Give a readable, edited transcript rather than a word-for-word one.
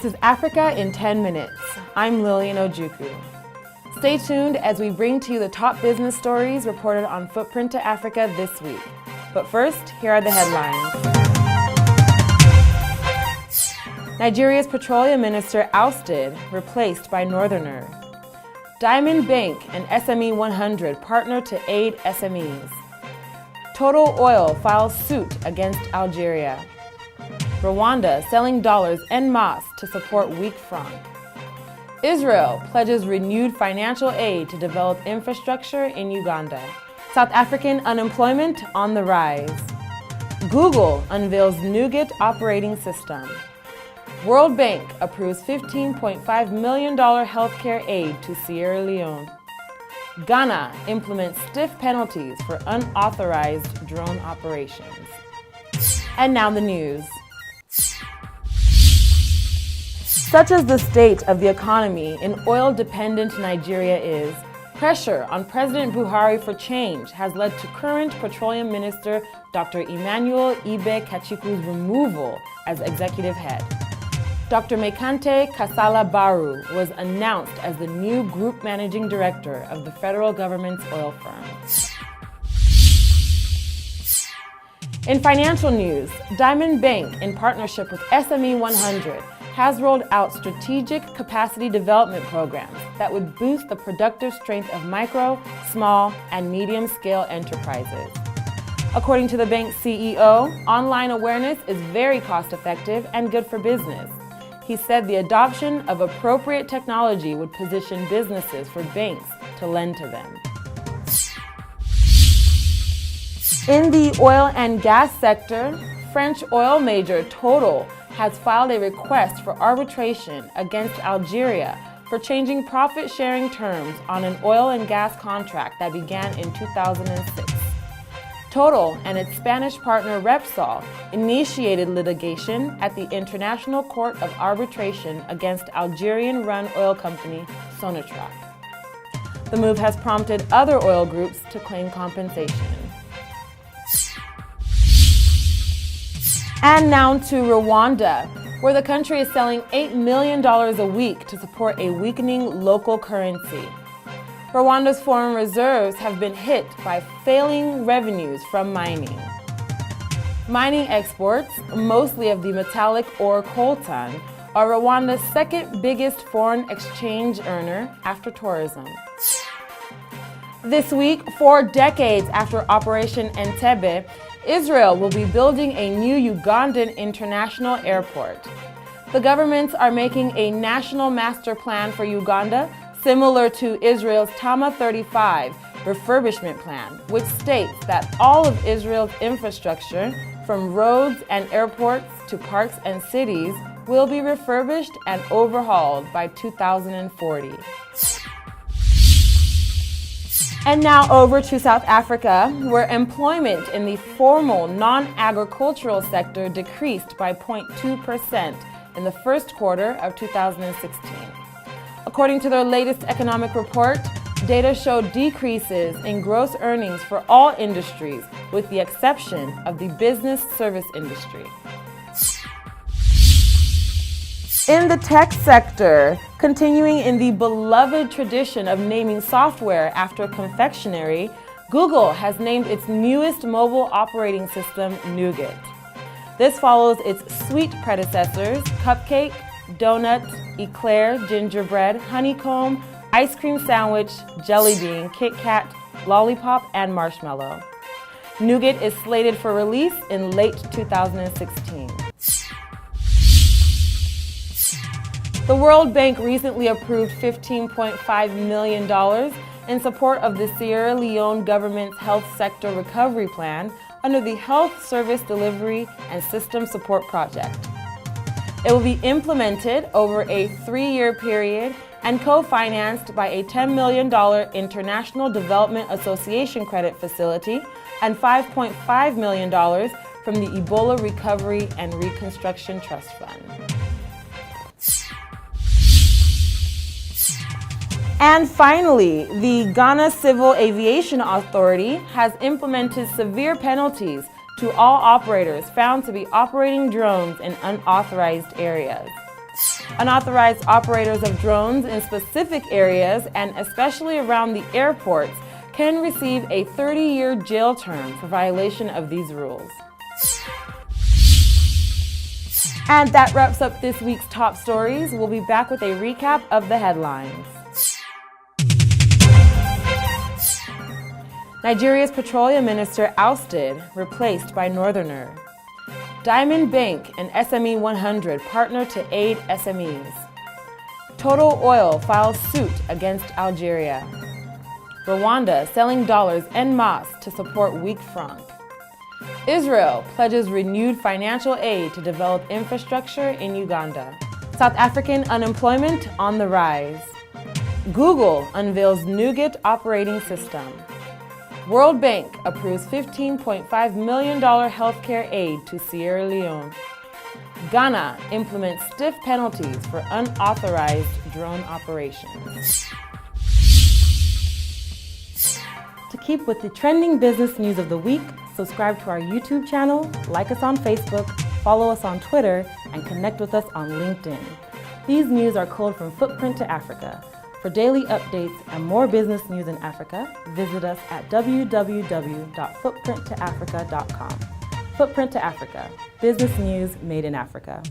This is Africa in 10 minutes. I'm Lillian Ojukwu. Stay tuned as we bring to you the top business stories reported on Footprint to Africa this week. But first, here are the headlines. Nigeria's petroleum minister ousted, replaced by Northerner. Diamond Bank and SME 100 partner to aid SMEs. Total Oil files suit against Algeria. Rwanda selling dollars en masse to support weak franc. Israel pledges renewed financial aid to develop infrastructure in Uganda. South African unemployment on the rise. Google unveils NuGet operating system. World Bank approves $15.5 million healthcare aid to Sierra Leone. Ghana implements stiff penalties for unauthorized drone operations. And now the news. Such as the state of the economy in oil-dependent Nigeria is, pressure on President Buhari for change has led to current Petroleum Minister Dr. Emmanuel Ibe Kachukwu's removal as executive head. Dr. Mekante Kasala Baru was announced as the new Group Managing Director of the federal government's oil firm. In financial news, Diamond Bank, in partnership with SME 100, has rolled out strategic capacity development programs that would boost the productive strength of micro, small, and medium-scale enterprises. According to the bank's CEO, online awareness is very cost-effective and good for business. He said the adoption of appropriate technology would position businesses for banks to lend to them. In the oil and gas sector, French oil major Total has filed a request for arbitration against Algeria for changing profit-sharing terms on an oil and gas contract that began in 2006. Total and its Spanish partner Repsol initiated litigation at the International Court of Arbitration against Algerian-run oil company Sonatrach. The move has prompted other oil groups to claim compensation. And now to Rwanda, where the country is selling $8 million a week to support a weakening local currency. Rwanda's foreign reserves have been hit by failing revenues from mining. Mining exports, mostly of the metallic ore coltan, are Rwanda's second biggest foreign exchange earner after tourism. This week, 4 decades after Operation Entebbe, Israel will be building a new Ugandan international airport. The governments are making a national master plan for Uganda, similar to Israel's Tama 35 refurbishment plan, which states that all of Israel's infrastructure, from roads and airports to parks and cities, will be refurbished and overhauled by 2040. And now over to South Africa, where employment in the formal non-agricultural sector decreased by 0.2% in the first quarter of 2016. According to their latest economic report, data showed decreases in gross earnings for all industries, with the exception of the business service industry. In the tech sector, continuing in the beloved tradition of naming software after confectionery, Google has named its newest mobile operating system NuGet. This follows its sweet predecessors, Cupcake, Donut, Eclair, Gingerbread, Honeycomb, Ice Cream Sandwich, Jelly Bean, Kit Kat, Lollipop, and Marshmallow. NuGet is slated for release in late 2016. The World Bank recently approved $15.5 million in support of the Sierra Leone government's health sector recovery plan under the Health Service Delivery and System Support Project. It will be implemented over a 3-year period and co-financed by a $10 million International Development Association credit facility and $5.5 million from the Ebola Recovery and Reconstruction Trust Fund. And finally, the Ghana Civil Aviation Authority has implemented severe penalties to all operators found to be operating drones in unauthorized areas. Unauthorized operators of drones in specific areas, and especially around the airports, can receive a 30-year jail term for violation of these rules. And that wraps up this week's top stories. We'll be back with a recap of the headlines. Nigeria's petroleum minister ousted, replaced by Northerner. Diamond Bank and SME 100 partner to aid SMEs. Total Oil files suit against Algeria. Rwanda selling dollars en masse to support weak franc. Israel pledges renewed financial aid to develop infrastructure in Uganda. South African unemployment on the rise. Google unveils NuGet operating system. World Bank approves $15.5 million healthcare aid to Sierra Leone. Ghana implements stiff penalties for unauthorized drone operations. To keep with the trending business news of the week, subscribe to our YouTube channel, like us on Facebook, follow us on Twitter, and connect with us on LinkedIn. These news are culled from Footprint to Africa. For daily updates and more business news in Africa, visit us at www.footprinttoafrica.com. Footprint to Africa, business news made in Africa.